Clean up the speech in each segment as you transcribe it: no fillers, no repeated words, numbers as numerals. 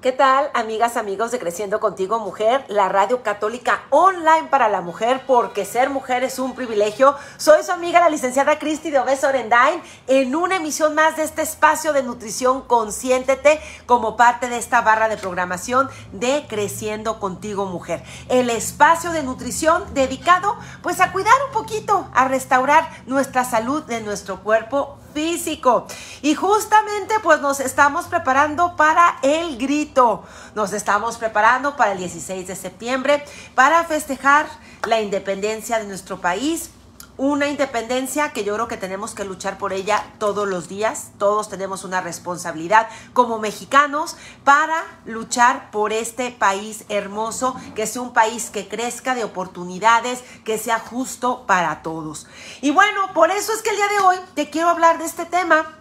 ¿Qué tal, amigas, amigos de Creciendo Contigo Mujer, la radio católica online para la mujer, porque ser mujer es un privilegio? Soy su amiga, la licenciada Cristi de Obeso Orendain, en una emisión más de este espacio de nutrición Consciéntete, como parte de esta barra de programación de Creciendo Contigo Mujer. El espacio de nutrición dedicado, pues, a cuidar un poquito, a restaurar nuestra salud de nuestro cuerpo físico. Y justamente pues nos estamos preparando para el grito. Nos estamos preparando para el 16 de septiembre para festejar la independencia de nuestro país. Una independencia que yo creo que tenemos que luchar por ella todos los días. Todos tenemos una responsabilidad como mexicanos para luchar por este país hermoso, que sea un país que crezca de oportunidades, que sea justo para todos. Y bueno, por eso es que el día de hoy te quiero hablar de este tema,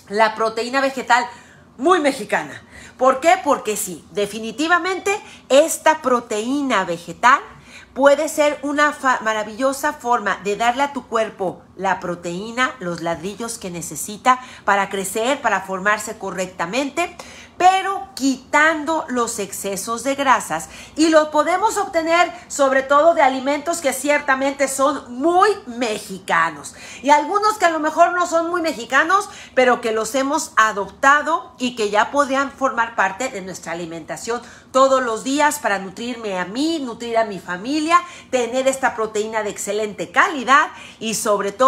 la proteína vegetal muy mexicana. ¿Por qué? Porque sí, definitivamente esta proteína vegetal puede ser una maravillosa forma de darle a tu cuerpo la proteína, los ladrillos que necesita para crecer, para formarse correctamente, pero quitando los excesos de grasas. Y lo podemos obtener sobre todo de alimentos que ciertamente son muy mexicanos. Y algunos que a lo mejor no son muy mexicanos, pero que los hemos adoptado y que ya podrían formar parte de nuestra alimentación todos los días para nutrirme a mí, nutrir a mi familia, tener esta proteína de excelente calidad y sobre todo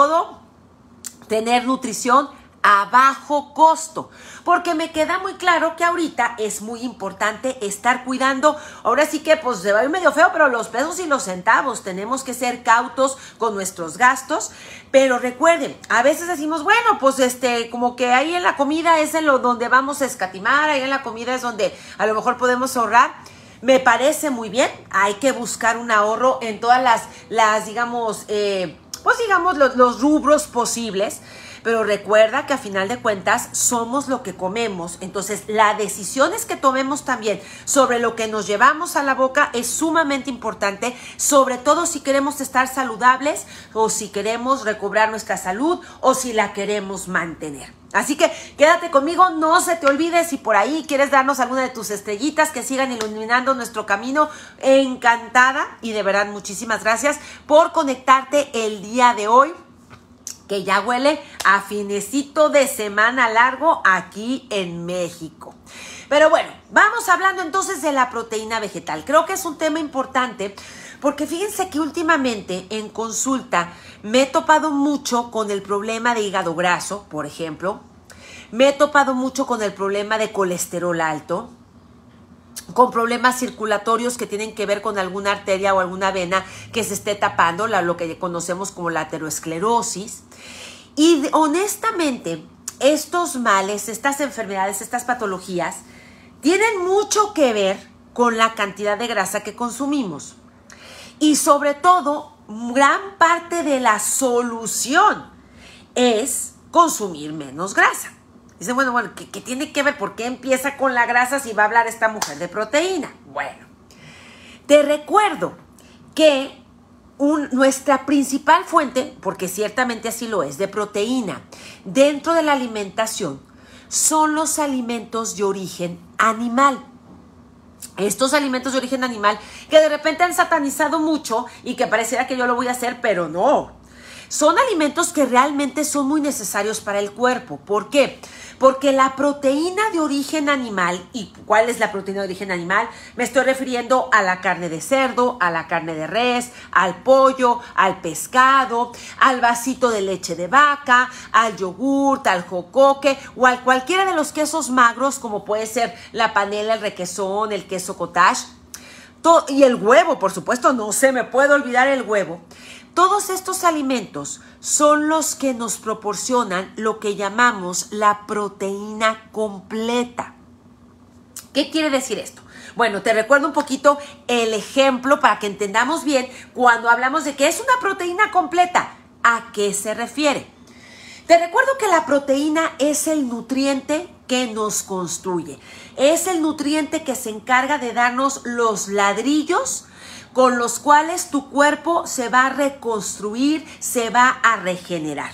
tener nutrición a bajo costo, porque me queda muy claro que ahorita es muy importante estar cuidando, ahora sí que pues se va a ir medio feo, pero los pesos y los centavos, tenemos que ser cautos con nuestros gastos, pero recuerden, a veces decimos, bueno, pues como que ahí en la comida es en lo donde vamos a escatimar, ahí en la comida es donde a lo mejor podemos ahorrar. Me parece muy bien, hay que buscar un ahorro en todas las digamos, los rubros posibles, pero recuerda que a final de cuentas somos lo que comemos, entonces las decisiones que tomemos también sobre lo que nos llevamos a la boca es sumamente importante, sobre todo si queremos estar saludables o si queremos recobrar nuestra salud o si la queremos mantener. Así que quédate conmigo, no se te olvide, si por ahí quieres darnos alguna de tus estrellitas que sigan iluminando nuestro camino, encantada y de verdad muchísimas gracias por conectarte el día de hoy, que ya huele a finecito de semana largo aquí en México. Pero bueno, vamos hablando entonces de la proteína vegetal. Creo que es un tema importante porque fíjense que últimamente en consulta me he topado mucho con el problema de hígado graso, por ejemplo. Me he topado mucho con el problema de colesterol alto, con problemas circulatorios que tienen que ver con alguna arteria o alguna vena que se esté tapando, lo que conocemos como la aterosclerosis. Y honestamente, estos males, estas enfermedades, estas patologías, tienen mucho que ver con la cantidad de grasa que consumimos. Y sobre todo, gran parte de la solución es consumir menos grasa. Dicen, bueno, ¿qué tiene que ver? ¿Por qué empieza con la grasa si va a hablar esta mujer de proteína? Bueno, te recuerdo que nuestra principal fuente, porque ciertamente así lo es, de proteína dentro de la alimentación son los alimentos de origen animal. Estos alimentos de origen animal que de repente han satanizado mucho y que pareciera que yo lo voy a hacer, pero no. Son alimentos que realmente son muy necesarios para el cuerpo. ¿Por qué? Porque la proteína de origen animal, ¿y cuál es la proteína de origen animal? Me estoy refiriendo a la carne de cerdo, a la carne de res, al pollo, al pescado, al vasito de leche de vaca, al yogurt, al jocoque o a cualquiera de los quesos magros como puede ser la panela, el requesón, el queso cottage. Y el huevo, por supuesto, no se me puede olvidar el huevo. Todos estos alimentos son los que nos proporcionan lo que llamamos la proteína completa. ¿Qué quiere decir esto? Bueno, te recuerdo un poquito el ejemplo para que entendamos bien cuando hablamos de que es una proteína completa. ¿A qué se refiere? Te recuerdo que la proteína es el nutriente que nos construye. Es el nutriente que se encarga de darnos los ladrillos con los cuales tu cuerpo se va a reconstruir, se va a regenerar.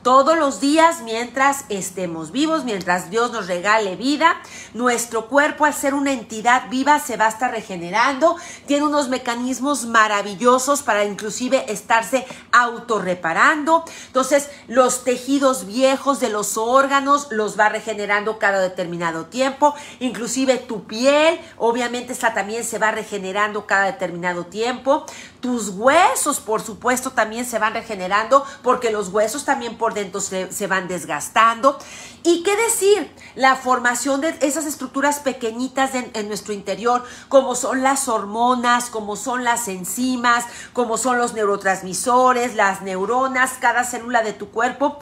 Todos los días, mientras estemos vivos, mientras Dios nos regale vida, nuestro cuerpo, al ser una entidad viva, se va a estar regenerando. Tiene unos mecanismos maravillosos para inclusive estarse autorreparando. Entonces, los tejidos viejos de los órganos los va regenerando cada determinado tiempo. Inclusive tu piel, obviamente, esta también se va regenerando cada determinado tiempo. Tus huesos, por supuesto, también se van regenerando, porque los huesos también por dentro se van desgastando. ¿Y qué decir? La formación de esas estructuras pequeñitas en nuestro interior, como son las hormonas, como son las enzimas, como son los neurotransmisores, las neuronas, cada célula de tu cuerpo.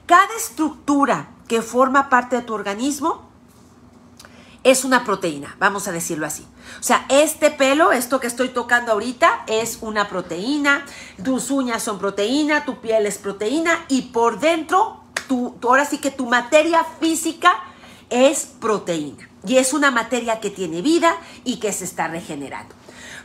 Cada estructura que forma parte de tu organismo es una proteína, vamos a decirlo así. O sea, este pelo, esto que estoy tocando ahorita, es una proteína. Tus uñas son proteína, tu piel es proteína, y por dentro, ahora sí que tu materia física es proteína. Y es una materia que tiene vida y que se está regenerando.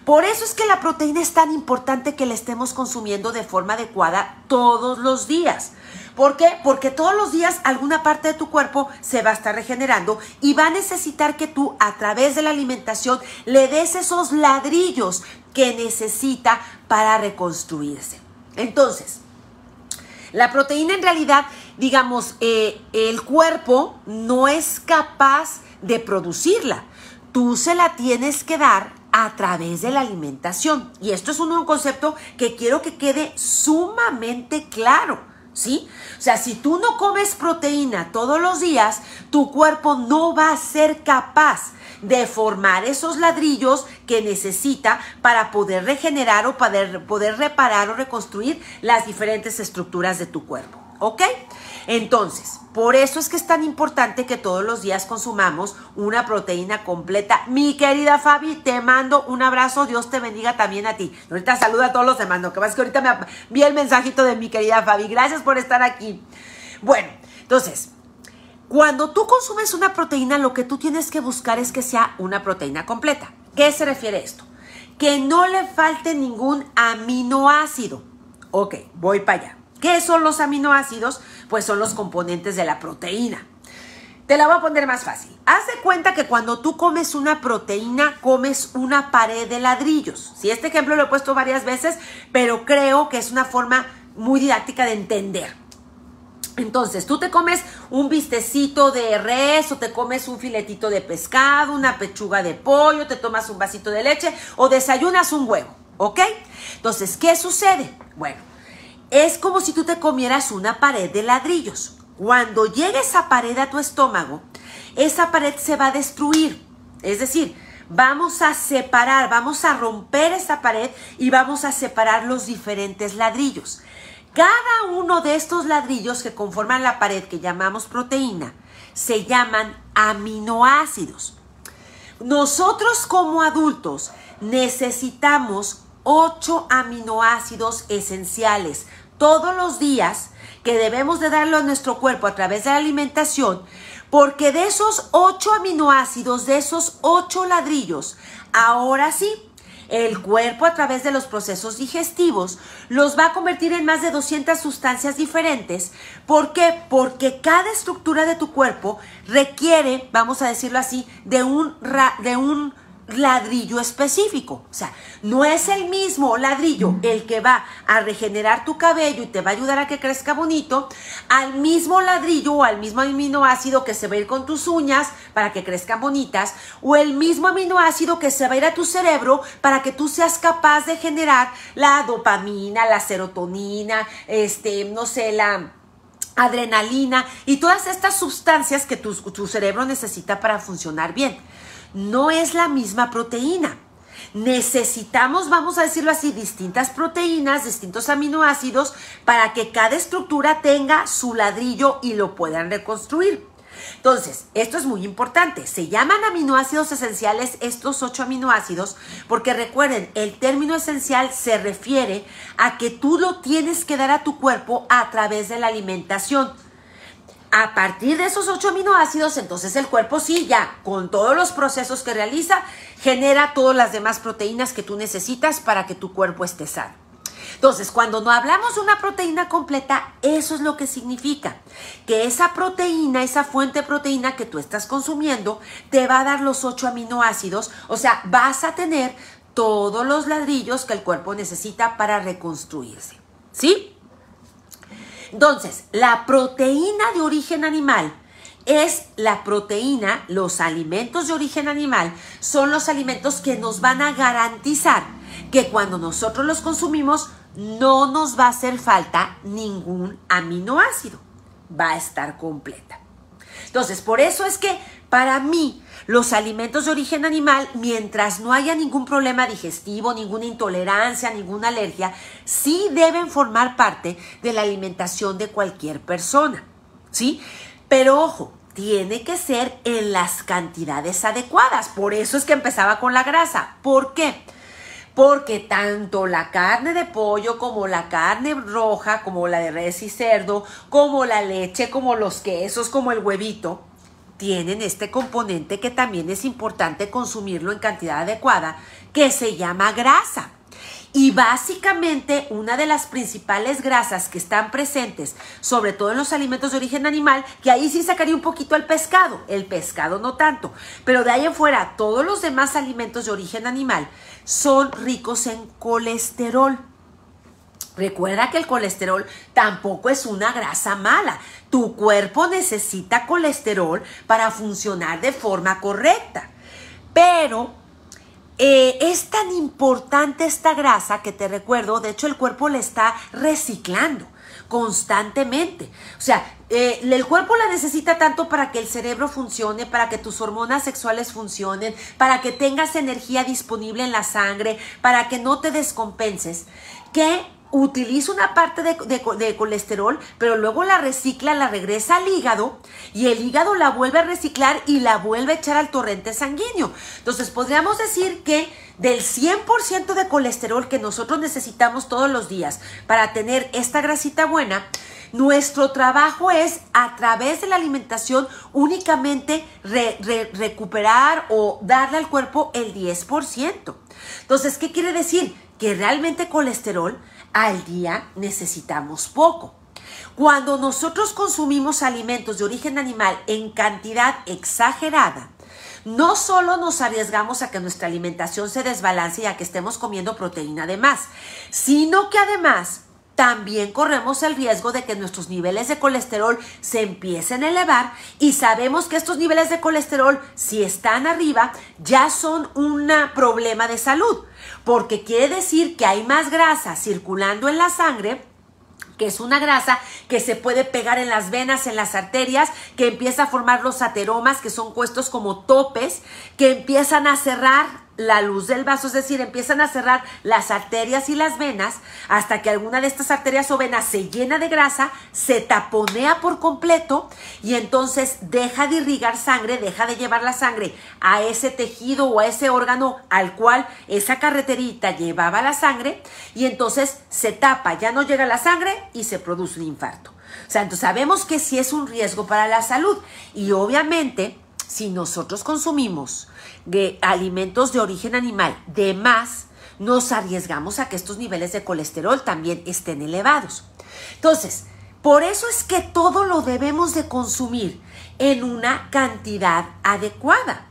Por eso es que la proteína es tan importante que la estemos consumiendo de forma adecuada todos los días. ¿Por qué? Porque todos los días alguna parte de tu cuerpo se va a estar regenerando y va a necesitar que tú, a través de la alimentación, le des esos ladrillos que necesita para reconstruirse. Entonces, la proteína, en realidad, digamos, el cuerpo no es capaz de producirla. Tú se la tienes que dar a través de la alimentación. Y esto es un concepto que quiero que quede sumamente claro, ¿sí? O sea, si tú no comes proteína todos los días, tu cuerpo no va a ser capaz de formar esos ladrillos que necesita para poder regenerar o para poder reparar o reconstruir las diferentes estructuras de tu cuerpo, ¿ok? Entonces, por eso es que es tan importante que todos los días consumamos una proteína completa. Mi querida Fabi, te mando un abrazo. Dios te bendiga también a ti. Ahorita saluda a todos los demás. Lo que pasa es que ahorita me vi el mensajito de mi querida Fabi. Gracias por estar aquí. Bueno, entonces, cuando tú consumes una proteína, lo que tú tienes que buscar es que sea una proteína completa. ¿Qué se refiere a esto? Que no le falte ningún aminoácido. Ok, voy para allá. ¿Qué son los aminoácidos? Pues son los componentes de la proteína. Te la voy a poner más fácil. Haz de cuenta que cuando tú comes una proteína, comes una pared de ladrillos. Sí, este ejemplo lo he puesto varias veces, pero creo que es una forma muy didáctica de entender. Entonces, tú te comes un bistecito de res, o te comes un filetito de pescado, una pechuga de pollo, te tomas un vasito de leche o desayunas un huevo, ¿ok? Entonces, ¿qué sucede? Bueno, es como si tú te comieras una pared de ladrillos. Cuando llegue esa pared a tu estómago, esa pared se va a destruir. Es decir, vamos a separar, vamos a romper esa pared y vamos a separar los diferentes ladrillos. Cada uno de estos ladrillos que conforman la pared, que llamamos proteína, se llaman aminoácidos. Nosotros como adultos necesitamos 8 aminoácidos esenciales todos los días, que debemos de darlo a nuestro cuerpo a través de la alimentación, porque de esos 8 aminoácidos, de esos 8 ladrillos, ahora sí, el cuerpo, a través de los procesos digestivos, los va a convertir en más de 200 sustancias diferentes. ¿Por qué? Porque cada estructura de tu cuerpo requiere, vamos a decirlo así, de un ladrillo específico. O sea, no es el mismo ladrillo el que va a regenerar tu cabello y te va a ayudar a que crezca bonito, al mismo ladrillo o al mismo aminoácido que se va a ir con tus uñas para que crezcan bonitas, o el mismo aminoácido que se va a ir a tu cerebro para que tú seas capaz de generar la dopamina, la serotonina, no sé, la adrenalina y todas estas sustancias que tu cerebro necesita para funcionar bien. No es la misma proteína. Necesitamos, vamos a decirlo así, distintas proteínas, distintos aminoácidos para que cada estructura tenga su ladrillo y lo puedan reconstruir. Entonces, esto es muy importante. Se llaman aminoácidos esenciales estos 8 aminoácidos porque recuerden, el término esencial se refiere a que tú lo tienes que dar a tu cuerpo a través de la alimentación. A partir de esos 8 aminoácidos, entonces el cuerpo sí, ya con todos los procesos que realiza, genera todas las demás proteínas que tú necesitas para que tu cuerpo esté sano. Entonces, cuando no hablamos de una proteína completa, eso es lo que significa, que esa proteína, esa fuente de proteína que tú estás consumiendo, te va a dar los 8 aminoácidos, o sea, vas a tener todos los ladrillos que el cuerpo necesita para reconstruirse, ¿sí? Entonces, la proteína de origen animal es la proteína, los alimentos de origen animal son los alimentos que nos van a garantizar que cuando nosotros los consumimos no nos va a hacer falta ningún aminoácido, va a estar completa. Entonces, por eso es que para mí los alimentos de origen animal, mientras no haya ningún problema digestivo, ninguna intolerancia, ninguna alergia, sí deben formar parte de la alimentación de cualquier persona, ¿sí? Pero ojo, tiene que ser en las cantidades adecuadas. Por eso es que empezaba con la grasa. ¿Por qué? Porque tanto la carne de pollo como la carne roja, como la de res y cerdo, como la leche, como los quesos, como el huevito, tienen este componente que también es importante consumirlo en cantidad adecuada, que se llama grasa. Y básicamente una de las principales grasas que están presentes, sobre todo en los alimentos de origen animal, que ahí sí sacaría un poquito el pescado no tanto, pero de ahí en fuera todos los demás alimentos de origen animal son ricos en colesterol. Recuerda que el colesterol tampoco es una grasa mala. Tu cuerpo necesita colesterol para funcionar de forma correcta, pero es tan importante esta grasa que te recuerdo, de hecho el cuerpo la está reciclando constantemente. O sea, el cuerpo la necesita tanto para que el cerebro funcione, para que tus hormonas sexuales funcionen, para que tengas energía disponible en la sangre, para que no te descompenses, que utiliza una parte de colesterol, pero luego la recicla, la regresa al hígado y el hígado la vuelve a reciclar y la vuelve a echar al torrente sanguíneo. Entonces podríamos decir que del 100% de colesterol que nosotros necesitamos todos los días para tener esta grasita buena, nuestro trabajo es a través de la alimentación únicamente recuperar o darle al cuerpo el 10%. Entonces, ¿qué quiere decir? Que realmente colesterol al día necesitamos poco. Cuando nosotros consumimos alimentos de origen animal en cantidad exagerada, no solo nos arriesgamos a que nuestra alimentación se desbalance y a que estemos comiendo proteína de más, sino que además también corremos el riesgo de que nuestros niveles de colesterol se empiecen a elevar, y sabemos que estos niveles de colesterol, si están arriba, ya son un problema de salud, porque quiere decir que hay más grasa circulando en la sangre, que es una grasa que se puede pegar en las venas, en las arterias, que empieza a formar los ateromas, que son puestos como topes, que empiezan a cerrar la luz del vaso, es decir, empiezan a cerrar las arterias y las venas hasta que alguna de estas arterias o venas se llena de grasa, se taponea por completo y entonces deja de irrigar sangre, deja de llevar la sangre a ese tejido o a ese órgano al cual esa carreterita llevaba la sangre, y entonces se tapa, ya no llega la sangre y se produce un infarto. O sea, entonces sabemos que sí es un riesgo para la salud, y obviamente si nosotros consumimos alimentos de origen animal de más, nos arriesgamos a que estos niveles de colesterol también estén elevados. Entonces, por eso es que todo lo debemos de consumir en una cantidad adecuada.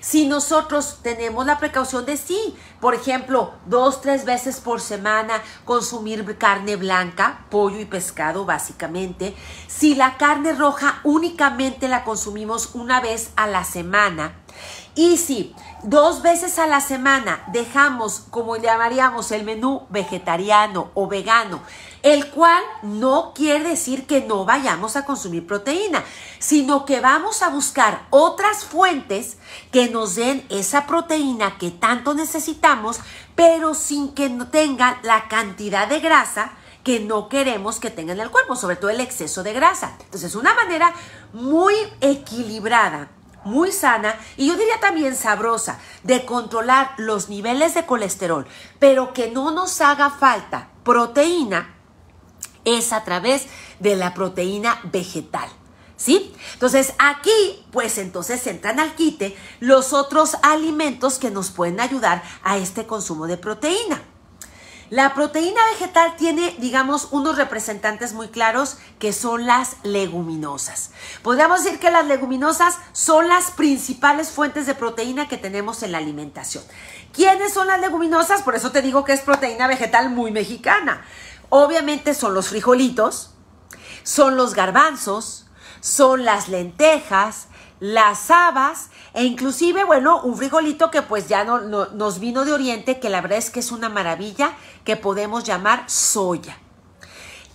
Si nosotros tenemos la precaución de sí, por ejemplo, 2-3 veces por semana consumir carne blanca, pollo y pescado básicamente. Si la carne roja únicamente la consumimos una vez a la semana, y si 2 veces a la semana dejamos, como llamaríamos, el menú vegetariano o vegano, el cual no quiere decir que no vayamos a consumir proteína, sino que vamos a buscar otras fuentes que nos den esa proteína que tanto necesitamos, pero sin que no tengan la cantidad de grasa que no queremos que tenga en el cuerpo, sobre todo el exceso de grasa. Entonces, una manera muy equilibrada, muy sana, y yo diría también sabrosa, de controlar los niveles de colesterol, pero que no nos haga falta proteína, es a través de la proteína vegetal, ¿sí? Entonces aquí, pues entonces entran al quite los otros alimentos que nos pueden ayudar a este consumo de proteína. La proteína vegetal tiene, digamos, unos representantes muy claros que son las leguminosas. Podríamos decir que las leguminosas son las principales fuentes de proteína que tenemos en la alimentación. ¿Quiénes son las leguminosas? Por eso te digo que es proteína vegetal muy mexicana. Obviamente son los frijolitos, son los garbanzos, son las lentejas, las habas e inclusive, bueno, un frijolito que pues ya nos vino de Oriente, que la verdad es que es una maravilla, que podemos llamar soya.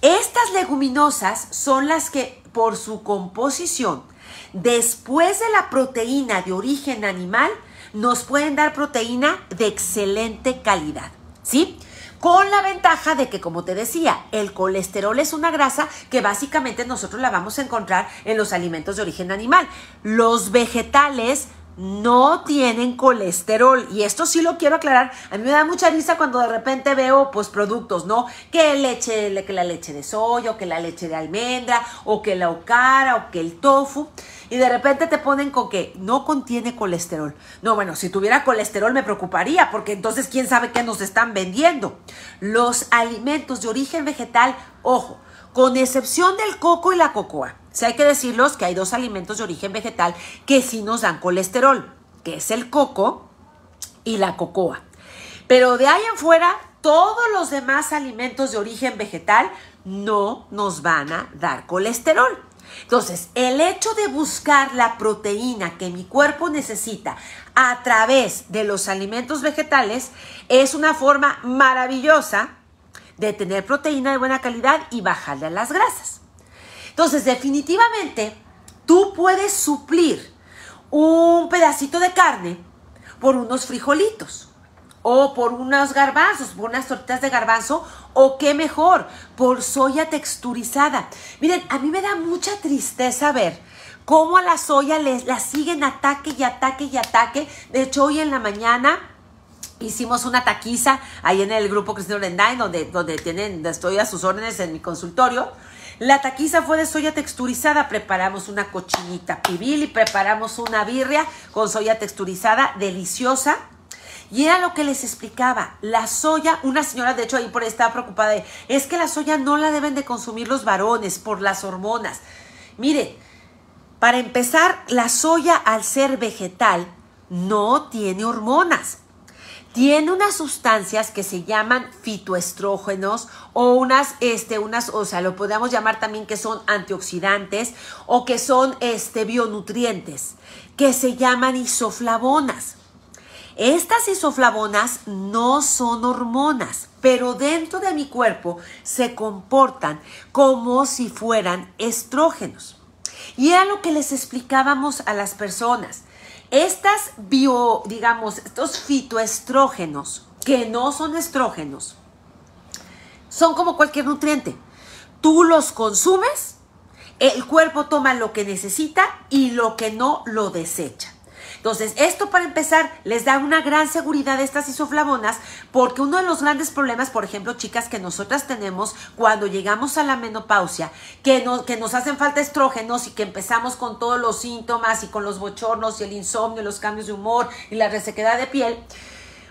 Estas leguminosas son las que por su composición, después de la proteína de origen animal, nos pueden dar proteína de excelente calidad, ¿sí? Con la ventaja de que, como te decía, el colesterol es una grasa que básicamente nosotros la vamos a encontrar en los alimentos de origen animal. Los vegetales no tienen colesterol y esto sí lo quiero aclarar. A mí me da mucha risa cuando de repente veo pues productos, ¿no? Que la leche de soya o que la leche de almendra o que la okara o que el tofu. Y de repente te ponen con que no contiene colesterol. No, bueno, si tuviera colesterol me preocuparía porque entonces quién sabe qué nos están vendiendo. Los alimentos de origen vegetal, ojo, con excepción del coco y la cocoa. Sí hay que decirlos que hay dos alimentos de origen vegetal que sí nos dan colesterol, que es el coco y la cocoa. Pero de ahí en fuera, todos los demás alimentos de origen vegetal no nos van a dar colesterol. Entonces, el hecho de buscar la proteína que mi cuerpo necesita a través de los alimentos vegetales es una forma maravillosa de tener proteína de buena calidad y bajarle a las grasas. Entonces, definitivamente, tú puedes suplir un pedacito de carne por unos frijolitos o por unos garbanzos, por unas tortitas de garbanzo, o qué mejor, por soya texturizada. Miren, a mí me da mucha tristeza ver cómo a la soya la siguen ataque y ataque y ataque. De hecho, hoy en la mañana hicimos una taquiza ahí en el grupo Cristina Orendain, donde estoy a sus órdenes en mi consultorio. La taquiza fue de soya texturizada. Preparamos una cochinita pibil y preparamos una birria con soya texturizada deliciosa. Y era lo que les explicaba, la soya, una señora de hecho ahí por ahí estaba preocupada es que la soya no la deben de consumir los varones por las hormonas. Miren, para empezar, la soya al ser vegetal no tiene hormonas. Tiene unas sustancias que se llaman fitoestrógenos o o sea, lo podemos llamar también que son antioxidantes o que son bionutrientes, que se llaman isoflavonas. Estas isoflavonas no son hormonas, pero dentro de mi cuerpo se comportan como si fueran estrógenos. Y era lo que les explicábamos a las personas. Estos fitoestrógenos, que no son estrógenos, son como cualquier nutriente. Tú los consumes, el cuerpo toma lo que necesita y lo que no lo desecha. Entonces, esto para empezar les da una gran seguridad a estas isoflavonas porque uno de los grandes problemas, por ejemplo, chicas, que nosotras tenemos cuando llegamos a la menopausia, que nos hacen falta estrógenos y que empezamos con todos los síntomas y con los bochornos y el insomnio, los cambios de humor y la resequedad de piel,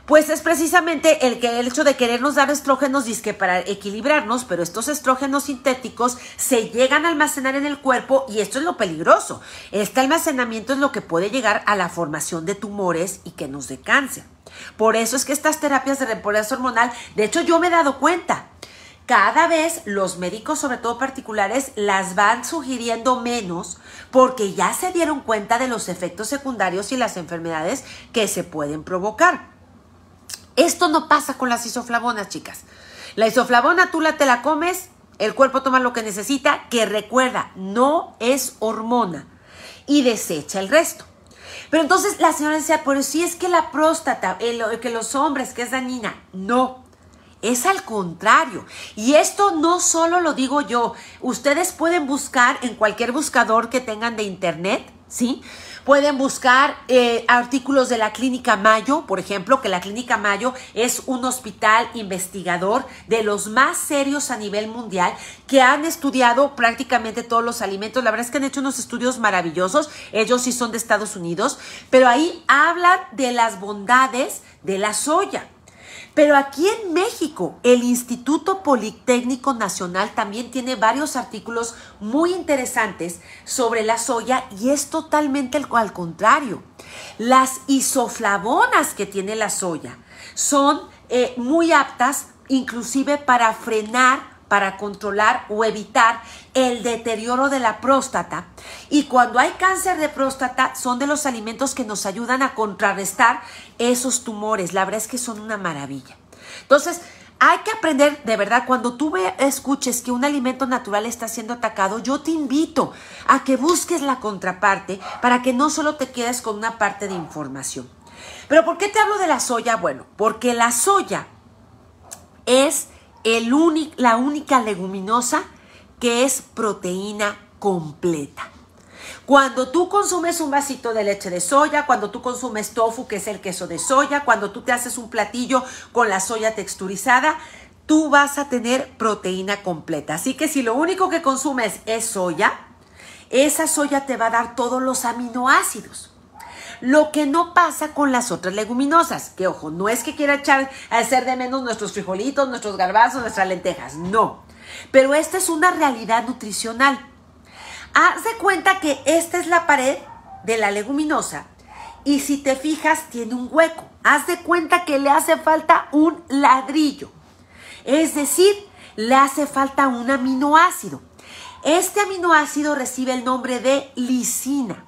pues es precisamente el hecho de querernos dar estrógenos dizque para equilibrarnos, pero estos estrógenos sintéticos se llegan a almacenar en el cuerpo y esto es lo peligroso. Este almacenamiento es lo que puede llegar a la formación de tumores y que nos dé cáncer. Por eso es que estas terapias de reemplazo hormonal, de hecho yo me he dado cuenta, cada vez los médicos, sobre todo particulares, las van sugiriendo menos porque ya se dieron cuenta de los efectos secundarios y las enfermedades que se pueden provocar. Esto no pasa con las isoflavonas, chicas. La isoflavona tú te la comes, el cuerpo toma lo que necesita, que recuerda, no es hormona y desecha el resto. Pero entonces la señora decía, pero si es que la próstata, que los hombres, que es dañina. No, es al contrario. Y esto no solo lo digo yo. Ustedes pueden buscar en cualquier buscador que tengan de internet, ¿sí? Pueden buscar artículos de la Clínica Mayo, por ejemplo, que la Clínica Mayo es un hospital investigador de los más serios a nivel mundial, que han estudiado prácticamente todos los alimentos. La verdad es que han hecho unos estudios maravillosos. Ellos sí son de Estados Unidos, pero ahí hablan de las bondades de la soya. Pero aquí en México, el Instituto Politécnico Nacional también tiene varios artículos muy interesantes sobre la soya y es totalmente al contrario. Las isoflavonas que tiene la soya son muy aptas inclusive para frenar, para controlar o evitar el deterioro de la próstata. Y cuando hay cáncer de próstata, son de los alimentos que nos ayudan a contrarrestar esos tumores. La verdad es que son una maravilla. Entonces, hay que aprender, de verdad, cuando tú escuches que un alimento natural está siendo atacado, yo te invito a que busques la contraparte para que no solo te quedes con una parte de información. ¿Pero por qué te hablo de la soya? Bueno, porque la soya es la única leguminosa que es proteína completa. Cuando tú consumes un vasito de leche de soya, cuando tú consumes tofu, que es el queso de soya, cuando tú te haces un platillo con la soya texturizada, tú vas a tener proteína completa. Así que si lo único que consumes es soya, esa soya te va a dar todos los aminoácidos. Lo que no pasa con las otras leguminosas, que ojo, no es que quiera hacer de menos nuestros frijolitos, nuestros garbanzos, nuestras lentejas, no. Pero esta es una realidad nutricional. Haz de cuenta que esta es la pared de la leguminosa y si te fijas tiene un hueco. Haz de cuenta que le hace falta un ladrillo. Es decir, le hace falta un aminoácido. Este aminoácido recibe el nombre de lisina.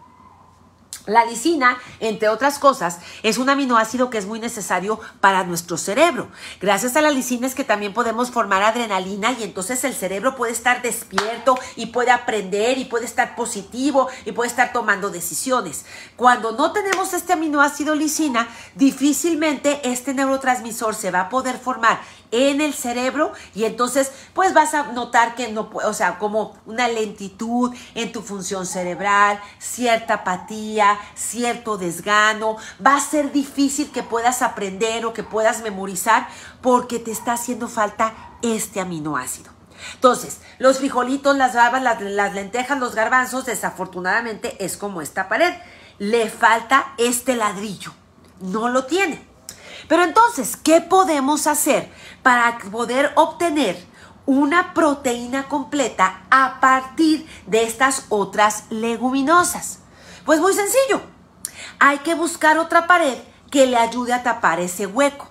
La lisina, entre otras cosas, es un aminoácido que es muy necesario para nuestro cerebro. Gracias a la lisina es que también podemos formar adrenalina y entonces el cerebro puede estar despierto y puede aprender y puede estar positivo y puede estar tomando decisiones. Cuando no tenemos este aminoácido lisina, difícilmente este neurotransmisor se va a poder formar en el cerebro y entonces pues vas a notar que no, o sea, como una lentitud en tu función cerebral, cierta apatía, cierto desgano. Va a ser difícil que puedas aprender o que puedas memorizar porque te está haciendo falta este aminoácido. Entonces, los frijolitos, las habas, las lentejas, los garbanzos, desafortunadamente es como esta pared. Le falta este ladrillo. No lo tiene. Pero entonces, ¿qué podemos hacer para poder obtener una proteína completa a partir de estas otras leguminosas? Pues muy sencillo. Hay que buscar otra pared que le ayude a tapar ese hueco.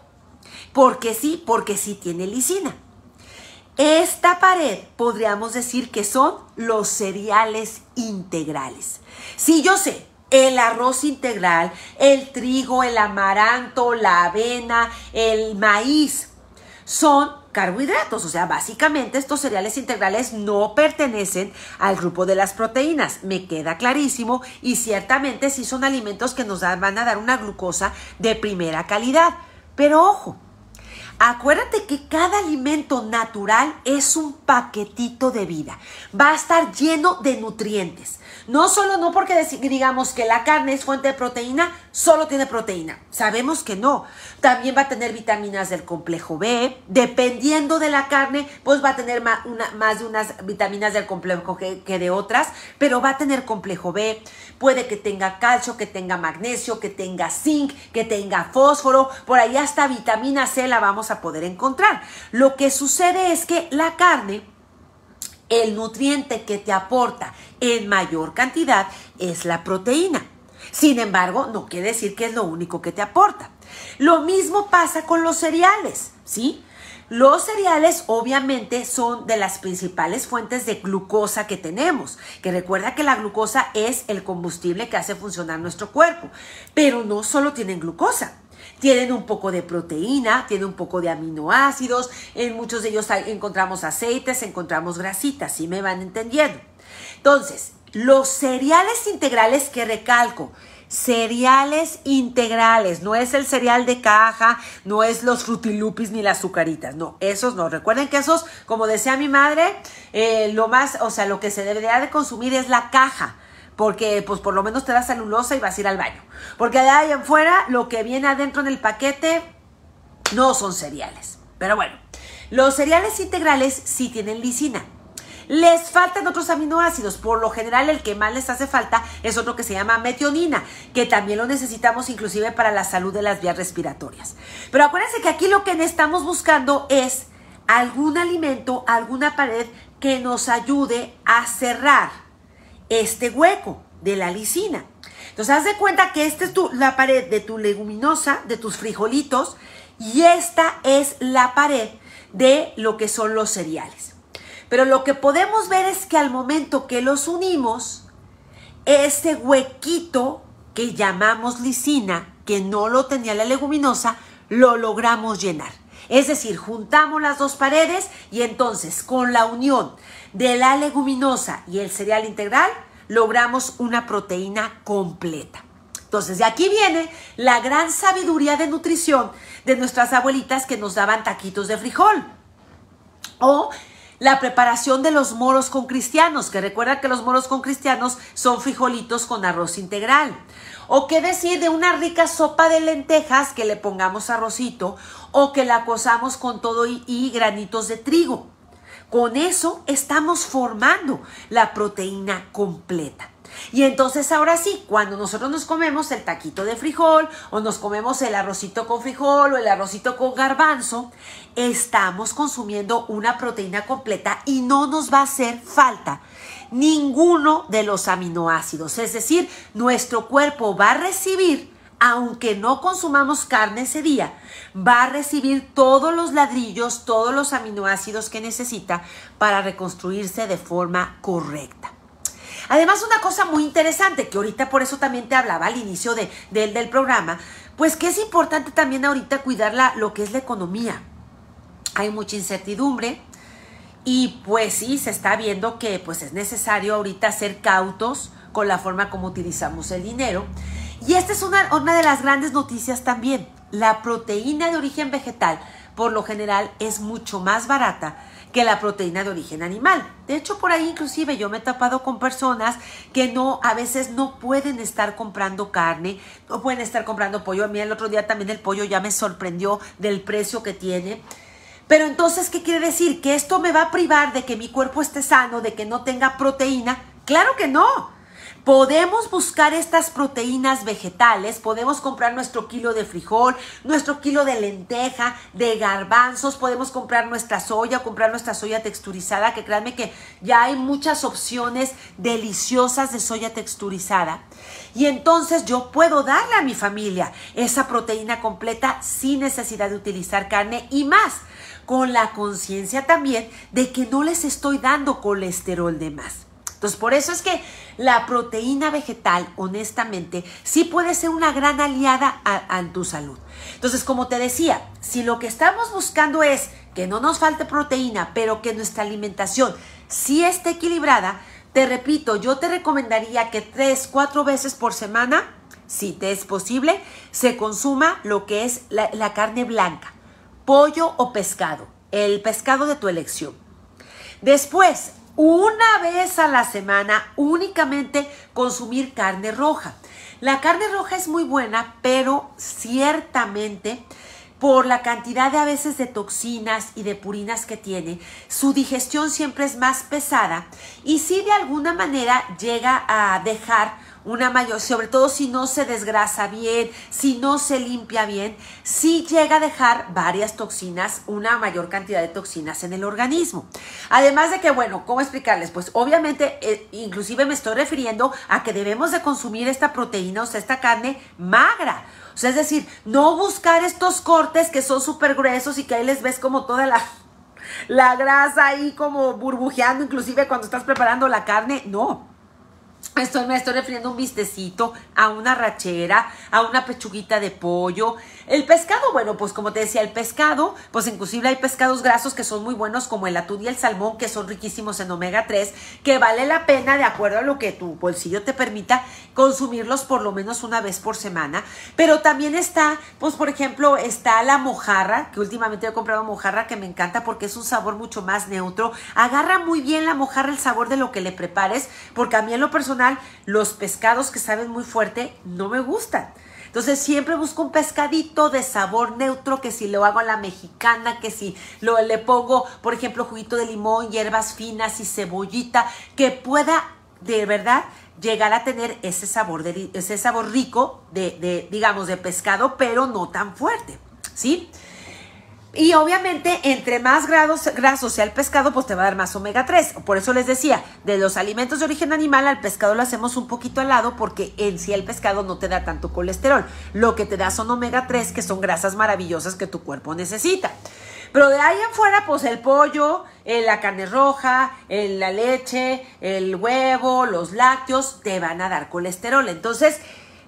Porque sí tiene lisina. Esta pared podríamos decir que son los cereales integrales. Sí, yo sé. El arroz integral, el trigo, el amaranto, la avena, el maíz son carbohidratos. O sea, básicamente estos cereales integrales no pertenecen al grupo de las proteínas. Me queda clarísimo y ciertamente sí son alimentos que nos van a dar una glucosa de primera calidad. Pero ojo, acuérdate que cada alimento natural es un paquetito de vida. Va a estar lleno de nutrientes. No porque digamos que la carne es fuente de proteína, solo tiene proteína. Sabemos que no. También va a tener vitaminas del complejo B. Dependiendo de la carne, pues va a tener más de unas vitaminas del complejo que de otras, pero va a tener complejo B. Puede que tenga calcio, que tenga magnesio, que tenga zinc, que tenga fósforo. Por ahí hasta vitamina C la vamos a poder encontrar. Lo que sucede es que la carne, el nutriente que te aporta en mayor cantidad es la proteína. Sin embargo, no quiere decir que es lo único que te aporta. Lo mismo pasa con los cereales, ¿sí? Los cereales obviamente son de las principales fuentes de glucosa que tenemos, que recuerda que la glucosa es el combustible que hace funcionar nuestro cuerpo, pero no solo tienen glucosa. Tienen un poco de proteína, tienen un poco de aminoácidos, en muchos de ellos encontramos aceites, encontramos grasitas, ¿sí me van entendiendo? Entonces, los cereales integrales, que recalco, cereales integrales, no es el cereal de caja, no es los frutilupis ni las azucaritas, no, esos no. Recuerden que esos, como decía mi madre, lo que se debería de consumir es la caja, porque pues por lo menos te da celulosa y vas a ir al baño. Porque allá afuera lo que viene adentro en el paquete no son cereales. Pero bueno, los cereales integrales sí tienen lisina. les faltan otros aminoácidos. Por lo general, el que más les hace falta es otro que se llama metionina, que también lo necesitamos inclusive para la salud de las vías respiratorias. Pero acuérdense que aquí lo que estamos buscando es algún alimento, alguna pared que nos ayude a cerrar este hueco de la lisina. Entonces, haz de cuenta que esta es la pared de tu leguminosa, de tus frijolitos, y esta es la pared de lo que son los cereales. Pero lo que podemos ver es que al momento que los unimos, ese huequito que llamamos lisina, que no lo tenía la leguminosa, lo logramos llenar. Es decir, juntamos las dos paredes y entonces con la unión de la leguminosa y el cereal integral, logramos una proteína completa. Entonces, de aquí viene la gran sabiduría de nutrición de nuestras abuelitas que nos daban taquitos de frijol. O la preparación de los moros con cristianos, que recuerda que los moros con cristianos son frijolitos con arroz integral. O qué decir de una rica sopa de lentejas que le pongamos arrocito o que la cozamos con todo y granitos de trigo. Con eso estamos formando la proteína completa. Y entonces ahora sí, cuando nosotros nos comemos el taquito de frijol o nos comemos el arrocito con frijol o el arrocito con garbanzo, estamos consumiendo una proteína completa y no nos va a hacer falta ninguno de los aminoácidos. Es decir, nuestro cuerpo va a recibir, aunque no consumamos carne ese día, va a recibir todos los ladrillos, todos los aminoácidos que necesita para reconstruirse de forma correcta. Además, una cosa muy interesante, que ahorita por eso también te hablaba al inicio del programa, pues que es importante también ahorita cuidar lo que es la economía. Hay mucha incertidumbre y pues sí, se está viendo que pues es necesario ahorita ser cautos con la forma como utilizamos el dinero. Y esta es una de las grandes noticias también. La proteína de origen vegetal, por lo general, es mucho más barata que la proteína de origen animal. De hecho, por ahí inclusive yo me he topado con personas que a veces no pueden estar comprando carne, no pueden estar comprando pollo. A mí el otro día también el pollo ya me sorprendió del precio que tiene. Pero entonces, ¿qué quiere decir? ¿Que esto me va a privar de que mi cuerpo esté sano, de que no tenga proteína? ¡Claro que no! Podemos buscar estas proteínas vegetales, podemos comprar nuestro kilo de frijol, nuestro kilo de lenteja, de garbanzos, podemos comprar nuestra soya texturizada, que créanme que ya hay muchas opciones deliciosas de soya texturizada. Y entonces yo puedo darle a mi familia esa proteína completa sin necesidad de utilizar carne y más, con la conciencia también de que no les estoy dando colesterol de más. Entonces, por eso es que la proteína vegetal, honestamente, sí puede ser una gran aliada a tu salud. Entonces, como te decía, si lo que estamos buscando es que no nos falte proteína, pero que nuestra alimentación sí esté equilibrada, te repito, yo te recomendaría que 3-4 veces por semana, si te es posible, se consuma lo que es la carne blanca, pollo o pescado, el pescado de tu elección. Después, una vez a la semana únicamente consumir carne roja. La carne roja es muy buena, pero ciertamente por la cantidad de a veces de toxinas y de purinas que tiene, su digestión siempre es más pesada y sí de alguna manera llega a dejar una mayor, sobre todo si no se desgrasa bien, si no se limpia bien, sí llega a dejar varias toxinas, una mayor cantidad de toxinas en el organismo. Además de que, bueno, ¿cómo explicarles? Pues obviamente, inclusive me estoy refiriendo a que debemos de consumir esta proteína, o sea, esta carne magra. O sea, es decir, no buscar estos cortes que son súper gruesos y que ahí les ves como toda la grasa ahí como burbujeando, inclusive cuando estás preparando la carne. No. Me estoy refiriendo a un bistecito, a una rachera, a una pechuguita de pollo. El pescado, bueno, pues como te decía, el pescado, pues inclusive hay pescados grasos que son muy buenos como el atún y el salmón, que son riquísimos en omega 3, que vale la pena, de acuerdo a lo que tu bolsillo te permita, consumirlos por lo menos una vez por semana. Pero también está, pues por ejemplo, está la mojarra, que últimamente he comprado mojarra que me encanta porque es un sabor mucho más neutro. Agarra muy bien la mojarra el sabor de lo que le prepares, porque a mí en lo personal los pescados que saben muy fuerte no me gustan. Entonces siempre busco un pescadito de sabor neutro, que si lo hago a la mexicana, que si le pongo, por ejemplo, juguito de limón, hierbas finas y cebollita, que pueda de verdad llegar a tener ese sabor rico digamos, de pescado, pero no tan fuerte, ¿sí? Y obviamente, entre más grasos sea el pescado, pues te va a dar más omega 3. Por eso les decía, de los alimentos de origen animal, al pescado lo hacemos un poquito al lado, porque en sí el pescado no te da tanto colesterol. Lo que te da son omega 3, que son grasas maravillosas que tu cuerpo necesita. Pero de ahí en fuera, pues el pollo, la carne roja, la leche, el huevo, los lácteos, te van a dar colesterol. Entonces,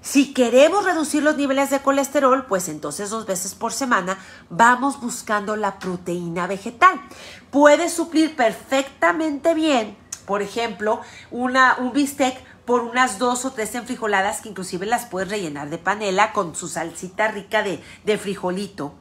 si queremos reducir los niveles de colesterol, pues entonces 2 veces por semana vamos buscando la proteína vegetal. Puede suplir perfectamente bien, por ejemplo, un bistec por unas 2 o 3 enfrijoladas, que inclusive las puedes rellenar de panela con su salsita rica de frijolito.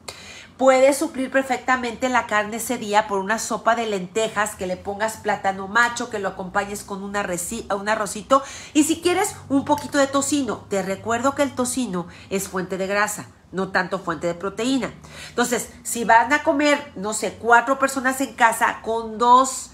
Puedes suplir perfectamente la carne ese día por una sopa de lentejas, que le pongas plátano macho, que lo acompañes con un arrocito, y si quieres un poquito de tocino. Te recuerdo que el tocino es fuente de grasa, no tanto fuente de proteína. Entonces, si van a comer, no sé, 4 personas en casa, con 2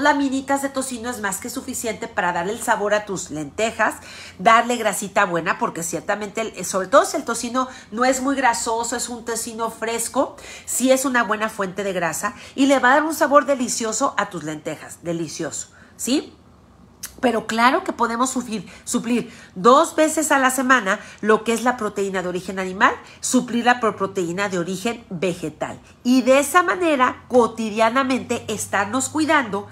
laminitas de tocino es más que suficiente para darle el sabor a tus lentejas, darle grasita buena, porque ciertamente, sobre todo si el tocino no es muy grasoso, es un tocino fresco, sí es una buena fuente de grasa y le va a dar un sabor delicioso a tus lentejas, delicioso, ¿sí? Pero claro que podemos suplir 2 veces a la semana lo que es la proteína de origen animal, suplirla por proteína de origen vegetal. Y de esa manera, cotidianamente, estarnos cuidando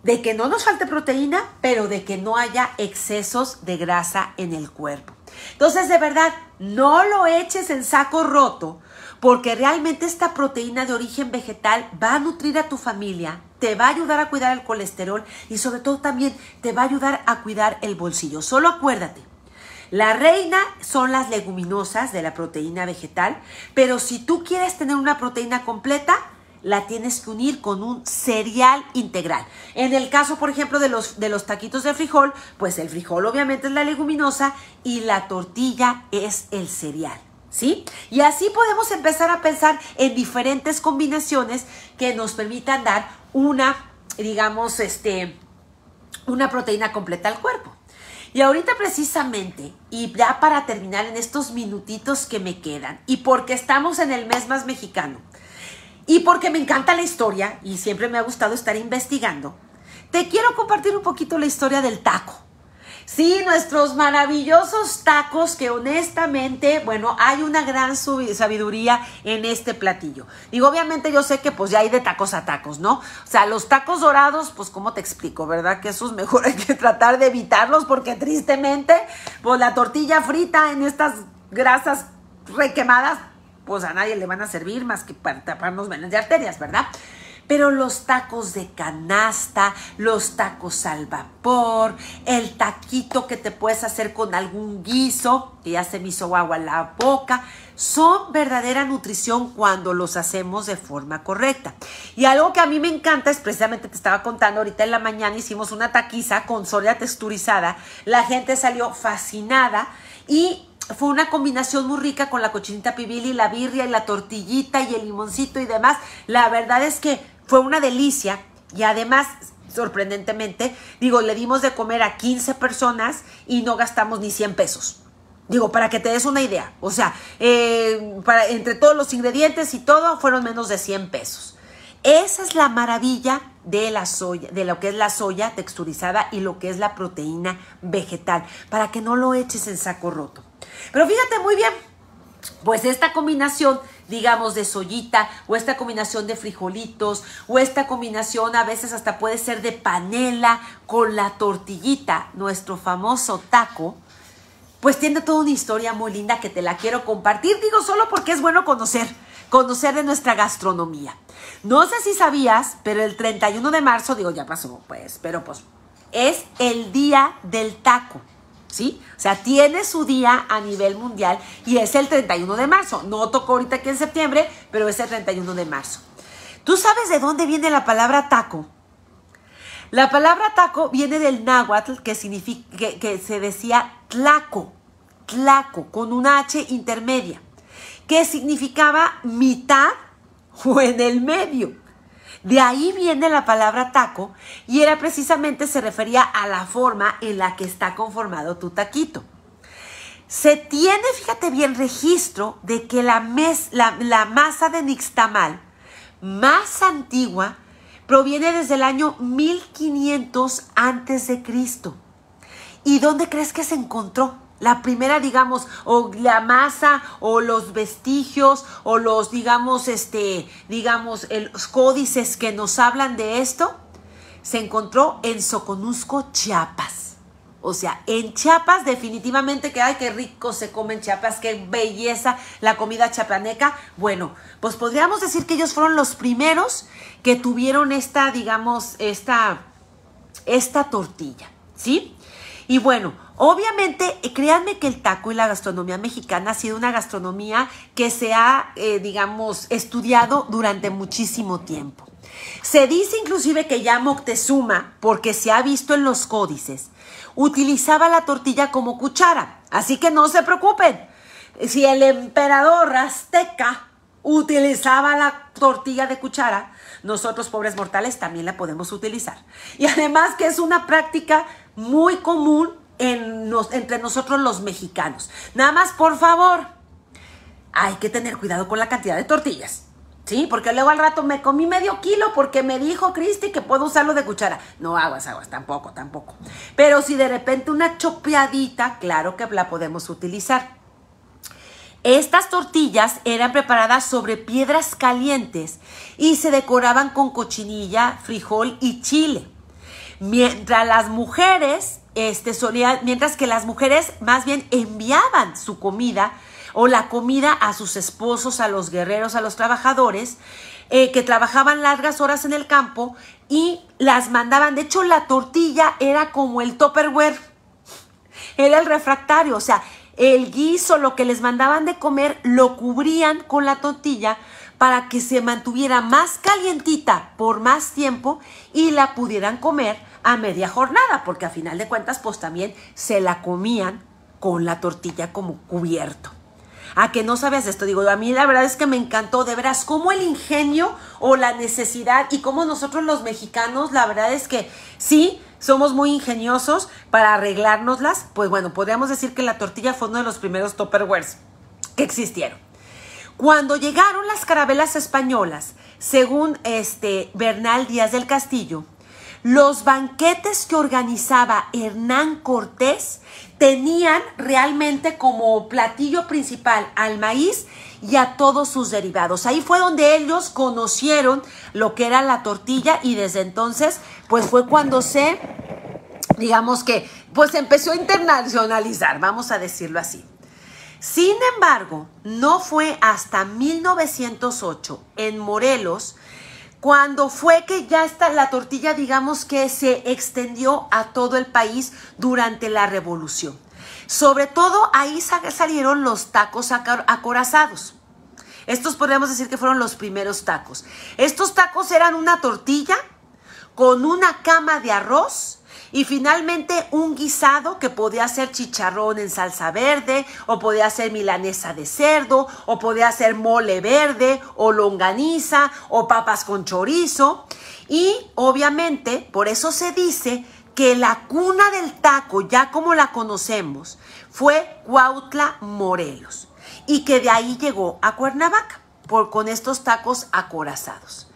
de que no nos falte proteína, pero de que no haya excesos de grasa en el cuerpo. Entonces, de verdad, no lo eches en saco roto, porque realmente esta proteína de origen vegetal va a nutrir a tu familia, te va a ayudar a cuidar el colesterol y sobre todo también te va a ayudar a cuidar el bolsillo. Solo acuérdate, la reina son las leguminosas de la proteína vegetal, pero si tú quieres tener una proteína completa, la tienes que unir con un cereal integral. En el caso, por ejemplo, de los taquitos de frijol, pues el frijol obviamente es la leguminosa y la tortilla es el cereal, ¿sí? Y así podemos empezar a pensar en diferentes combinaciones que nos permitan dar una proteína completa al cuerpo. Y ahorita precisamente, y ya para terminar en estos minutitos que me quedan, y porque estamos en el mes más mexicano, y porque me encanta la historia, y siempre me ha gustado estar investigando, te quiero compartir un poquito la historia del taco. Sí, nuestros maravillosos tacos que honestamente, bueno, hay una gran sabiduría en este platillo. Digo, obviamente yo sé que pues ya hay de tacos a tacos, ¿no? O sea, los tacos dorados, pues ¿cómo te explico, verdad? Que esos mejor hay que tratar de evitarlos porque tristemente, pues la tortilla frita en estas grasas requemadas, pues a nadie le van a servir más que para taparnos venas de arterias, ¿verdad? Pero los tacos de canasta, los tacos al vapor, el taquito que te puedes hacer con algún guiso, que ya se me hizo agua en la boca, son verdadera nutrición cuando los hacemos de forma correcta. Y algo que a mí me encanta es precisamente, te estaba contando, ahorita en la mañana hicimos una taquiza con soya texturizada, la gente salió fascinada y fue una combinación muy rica con la cochinita pibil y la birria y la tortillita y el limoncito y demás. La verdad es que fue una delicia y además, sorprendentemente, le dimos de comer a 15 personas y no gastamos ni 100 pesos. Para que te des una idea. O sea, entre todos los ingredientes y todo, fueron menos de 100 pesos. Esa es la maravilla de la soya, de lo que es la soya texturizada y lo que es la proteína vegetal, para que no lo eches en saco roto. Pero fíjate muy bien, pues esta combinación, de soyita, o esta combinación de frijolitos, o esta combinación a veces hasta puede ser de panela con la tortillita, nuestro famoso taco, pues tiene toda una historia muy linda que te la quiero compartir, solo porque es bueno conocer de nuestra gastronomía. No sé si sabías, pero el 31 de marzo, ya pasó, pero es el día del taco. ¿Sí? O sea, tiene su día a nivel mundial y es el 31 de marzo. No tocó ahorita aquí en septiembre, pero es el 31 de marzo. ¿Tú sabes de dónde viene la palabra taco? La palabra taco viene del náhuatl, que significa, que se decía tlaco. tlaco, con una H intermedia, que significaba mitad o en el medio. De ahí viene la palabra taco y era precisamente, se refería a la forma en la que está conformado tu taquito. Se tiene, fíjate bien, registro de que la masa de nixtamal más antigua proviene desde el año 1500 antes de Cristo. ¿Y dónde crees que se encontró? La primera, digamos, o la masa, o los vestigios, o los, digamos, los códices que nos hablan de esto, se encontró en Soconusco, Chiapas. O sea, en Chiapas definitivamente que, ay, qué rico se come en Chiapas, qué belleza la comida chiapaneca. Bueno, pues podríamos decir que ellos fueron los primeros que tuvieron esta, digamos, esta tortilla, ¿sí? Y bueno, obviamente, créanme que el taco y la gastronomía mexicana ha sido una gastronomía que se ha, digamos, estudiado durante muchísimo tiempo. Se dice inclusive que ya Moctezuma, porque se ha visto en los códices, utilizaba la tortilla como cuchara. Así que no se preocupen. Si el emperador azteca utilizaba la tortilla de cuchara, nosotros pobres mortales también la podemos utilizar. Y además que es una práctica muy común entre nosotros los mexicanos. Nada más, por favor, hay que tener cuidado con la cantidad de tortillas, ¿sí? Porque luego al rato me comí medio kilo porque me dijo Cristi que puedo usarlo de cuchara. No, aguas, tampoco. Pero si de repente una chopeadita, claro que la podemos utilizar. Estas tortillas eran preparadas sobre piedras calientes y se decoraban con cochinilla, frijol y chile. Mientras que las mujeres más bien enviaban su comida o la comida a sus esposos, a los guerreros, a los trabajadores que trabajaban largas horas en el campo y las mandaban. De hecho, la tortilla era como el Tupperware, era el refractario, o sea, el guiso, lo que les mandaban de comer, lo cubrían con la tortilla para que se mantuviera más calientita por más tiempo y la pudieran comer a media jornada, porque a final de cuentas, pues también se la comían con la tortilla como cubierto. ¿A que no sabías esto? Digo, a mí la verdad es que me encantó, de veras, cómo el ingenio o la necesidad y cómo nosotros los mexicanos, la verdad es que sí, somos muy ingeniosos para arreglárnoslas. Pues bueno, podríamos decir que la tortilla fue uno de los primeros Tupperwares que existieron. Cuando llegaron las carabelas españolas, según Bernal Díaz del Castillo, los banquetes que organizaba Hernán Cortés tenían realmente como platillo principal al maíz y a todos sus derivados. Ahí fue donde ellos conocieron lo que era la tortilla y desde entonces pues fue cuando digamos que pues empezó a internacionalizar, vamos a decirlo así. Sin embargo, no fue hasta 1908 en Morelos cuando fue que ya la tortilla, digamos que se extendió a todo el país durante la Revolución. Sobre todo ahí salieron los tacos acorazados. Estos podríamos decir que fueron los primeros tacos. Estos tacos eran una tortilla con una cama de arroz y finalmente un guisado que podía ser chicharrón en salsa verde, o podía ser milanesa de cerdo, o podía ser mole verde, o longaniza, o papas con chorizo. Y obviamente, por eso se dice que la cuna del taco, ya como la conocemos, fue Cuautla, Morelos. Y que de ahí llegó a Cuernavaca, con estos tacos acorazados.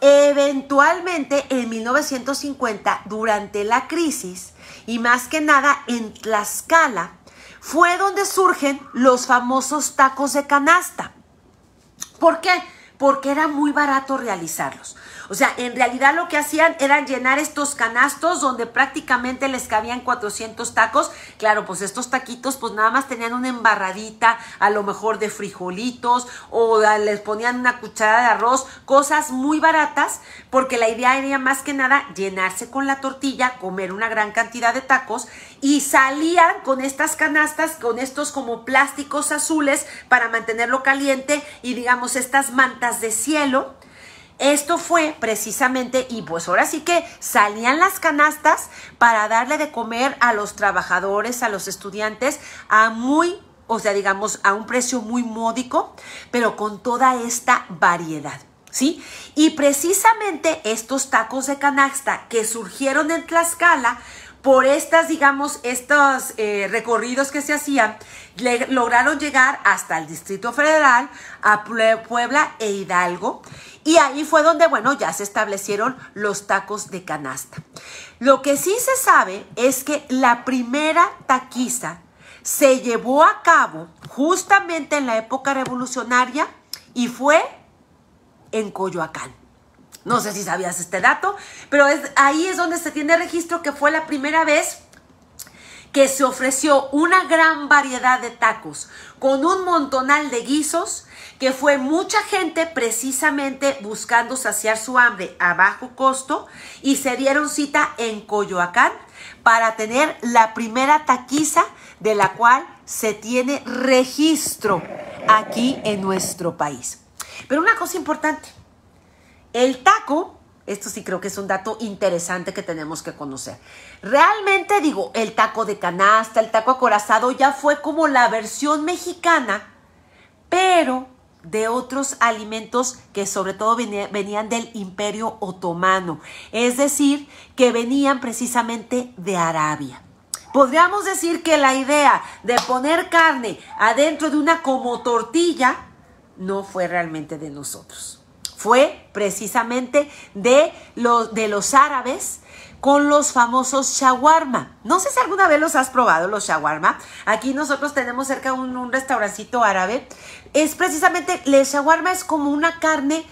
Eventualmente, en 1950, durante la crisis, y más que nada en Tlaxcala, fue donde surgen los famosos tacos de canasta. ¿Por qué? Porque era muy barato realizarlos. O sea, en realidad lo que hacían era llenar estos canastos donde prácticamente les cabían 400 tacos. Claro, pues estos taquitos pues nada más tenían una embarradita, a lo mejor de frijolitos, o les ponían una cucharada de arroz, cosas muy baratas, porque la idea era más que nada llenarse con la tortilla, comer una gran cantidad de tacos, y salían con estas canastas, con estos como plásticos azules para mantenerlo caliente, y digamos estas mantas de cielo. Esto fue precisamente, y pues ahora sí que salían las canastas para darle de comer a los trabajadores, a los estudiantes, a un precio muy módico, pero con toda esta variedad, ¿sí? Y precisamente estos tacos de canasta que surgieron en Tlaxcala, por estos recorridos que se hacían, lograron llegar hasta el Distrito Federal, a Puebla e Hidalgo, y ahí fue donde, bueno, ya se establecieron los tacos de canasta. Lo que sí se sabe es que la primera taquiza se llevó a cabo justamente en la época revolucionaria y fue en Coyoacán. No sé si sabías este dato, pero ahí es donde se tiene registro que fue la primera vez que se ofreció una gran variedad de tacos con un montonal de guisos, que fue mucha gente precisamente buscando saciar su hambre a bajo costo, y se dieron cita en Coyoacán para tener la primera taquiza de la cual se tiene registro aquí en nuestro país. Pero una cosa importante, el taco, esto sí creo que es un dato interesante que tenemos que conocer. Realmente el taco de canasta, el taco acorazado ya fue como la versión mexicana, pero de otros alimentos que sobre todo venían del Imperio Otomano, es decir, que venían precisamente de Arabia. Podríamos decir que la idea de poner carne adentro de una como tortilla no fue realmente de nosotros. Fue precisamente de los árabes con los famosos shawarma. No sé si alguna vez los has probado, los shawarma. Aquí nosotros tenemos cerca un restaurancito árabe. Es precisamente, el shawarma es como una carne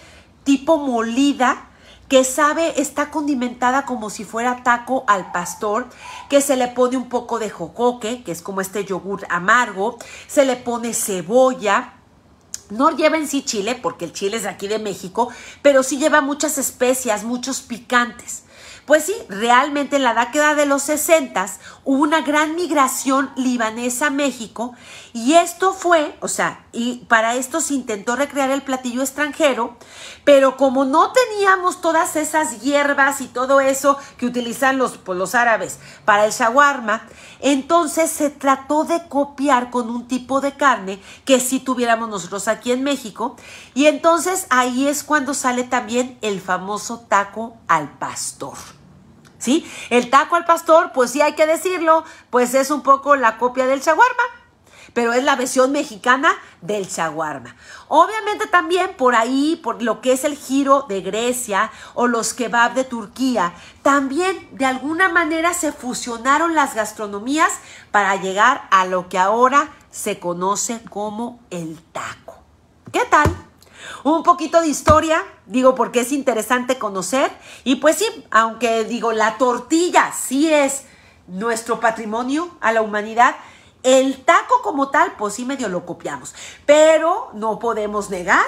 tipo molida, que está condimentada como si fuera taco al pastor, que se le pone un poco de jocoque, que es como este yogur amargo, se le pone cebolla. No lleva en sí chile, porque el chile es de aquí de México, pero sí lleva muchas especias, muchos picantes. Pues sí, realmente en la década de los 60 hubo una gran migración libanesa a México, y esto fue, y para esto se intentó recrear el platillo extranjero, pero como no teníamos todas esas hierbas y todo eso que utilizan los árabes para el shawarma, entonces se trató de copiar con un tipo de carne que sí tuviéramos nosotros aquí en México, y entonces ahí es cuando sale también el famoso taco al pastor. ¿Sí? El taco al pastor, pues sí hay que decirlo, pues es un poco la copia del shawarma, pero es la versión mexicana del shawarma. Obviamente también por ahí, por lo que es el gyro de Grecia o los kebab de Turquía, también de alguna manera se fusionaron las gastronomías para llegar a lo que ahora se conoce como el taco. ¿Qué tal? Un poquito de historia, porque es interesante conocer. Y pues sí, aunque la tortilla sí es nuestro patrimonio a la humanidad, el taco como tal, pues sí medio lo copiamos. Pero no podemos negar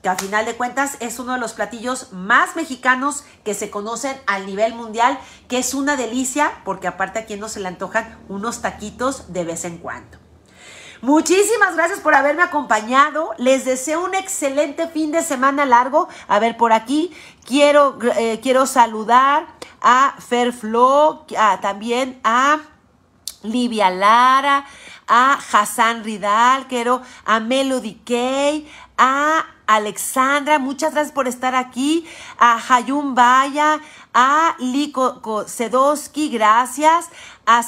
que a final de cuentas es uno de los platillos más mexicanos que se conocen a nivel mundial, que es una delicia, porque aparte a quien no se le antojan unos taquitos de vez en cuando. Muchísimas gracias por haberme acompañado. Les deseo un excelente fin de semana largo. A ver, por aquí quiero saludar a Fer Flo, también a Livia Lara, a Hassan Ridal, a Melody Kay, a Alexandra, muchas gracias por estar aquí, a Hayun Baya, a Liko Sedowski, gracias, a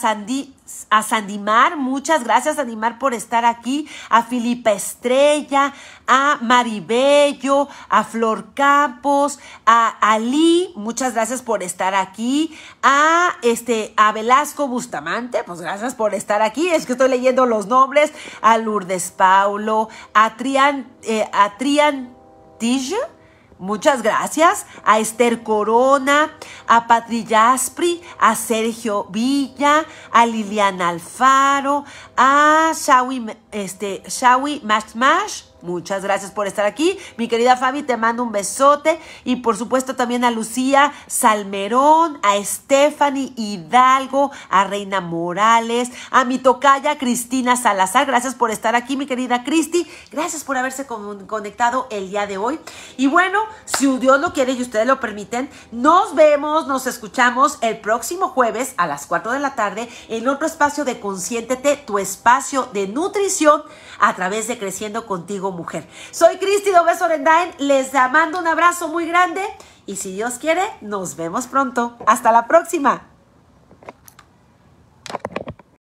Sandimar, muchas gracias Sandimar por estar aquí, a Filipa Estrella, a Maribello, a Flor Campos, a Ali, muchas gracias por estar aquí, a Velasco Bustamante, pues gracias por estar aquí, es que estoy leyendo los nombres, a Lourdes Paulo, a Trian Tije, muchas gracias, a Esther Corona, a Patri Jaspri, a Sergio Villa, a Liliana Alfaro, a Shawi Mash, Muchas gracias por estar aquí. Mi querida Fabi, te mando un besote. Y por supuesto también a Lucía Salmerón, a Stephanie Hidalgo, a Reina Morales, a mi tocaya Cristina Salazar. Gracias por estar aquí, mi querida Cristi. Gracias por haberse conectado el día de hoy. Y bueno, si Dios lo quiere y ustedes lo permiten, nos vemos, nos escuchamos el próximo jueves a las 4 de la tarde en otro espacio de Consiéntete, tu espacio de nutrición a través de Creciendo Contigo Mujer. Soy Cristi Doves Orendain, les mando un abrazo muy grande y si Dios quiere, nos vemos pronto. Hasta la próxima.